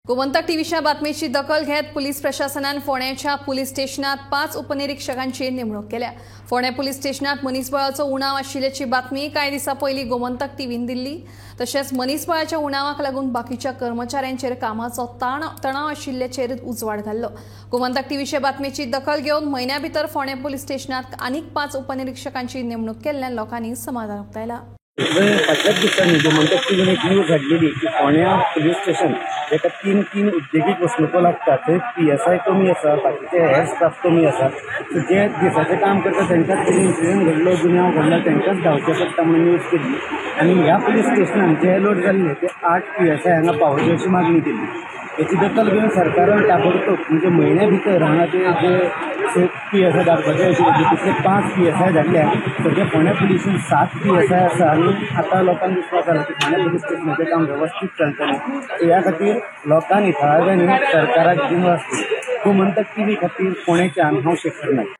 गोमंतक टीव्हीच्या बातमीची दखल घेत पोलीस प्रशासनान फोंड्याच्या पोलीस स्टेशनात 5 उपनिरीक्षकांची नेमणूक केल्या। फोंड्या पोलीस स्टेशनात मनीसबळाचो उणाव आशिल्ल्याची बातमी कांय दिसा पयलीं गोमंतक टीव्हीन दिल्ली। तशेंच मनीसबळाच्या उणावाक लागून बाकीच्या कर्मचाऱ्यांचेर कामाचो तणाव आशिल्ल्याचेर उजवाड घाल्लो। गोमंतक टीव्हीच्या बातमीची दखल घेवन म्हयन्या भितर फोंड्या पोलीस स्टेशनात आनीक 5 उपनिरीक्षकांची नेमणूक केल्ल्यान लोकांनी समाधान उक्तायला। फाटल्याच दिसांनी गोमंतक टीव्हीन एक न्यूज धाडलेली की फोंड्या पुलीस स्टेशन जेका तीन उद्देगीक वसणुको लागता थंय PSI कमी आसा, बाकीचे हेर स्टाफ कमी आसा। जे दिसाचें काम करता तांकांच इन्सिडंट घडलो, गुन्यांव घडला तांकांच धांवचें पडटा म्हणून न्यूज केल्ली आनी ह्या पुलीस स्टेशनान जे लोड जाल्ले ते 8 PSI हांगा पावोवची अशी मागणी केली। हेची दखल घेवन सरकारान ताबडतोब म्हणजे म्हयन्या भितर हांगा जे PSI धाडपाचे आशिल्ले तितले 5 PSI धाडल्या। सध्या फोंड्या पुलिसेन 7 PSI आसा आनी आतां लोकांक विश्वास आसा की फोंड्या पुलीस स्टेशनाचें काम वेवस्थीत चलतलें। ह्या खातीर लोकांनी थळाव्यांनी सरकाराक दिवंक गोमंतक टीव्ही खातीर फोंड्याच्यान हांव शेखर नायक।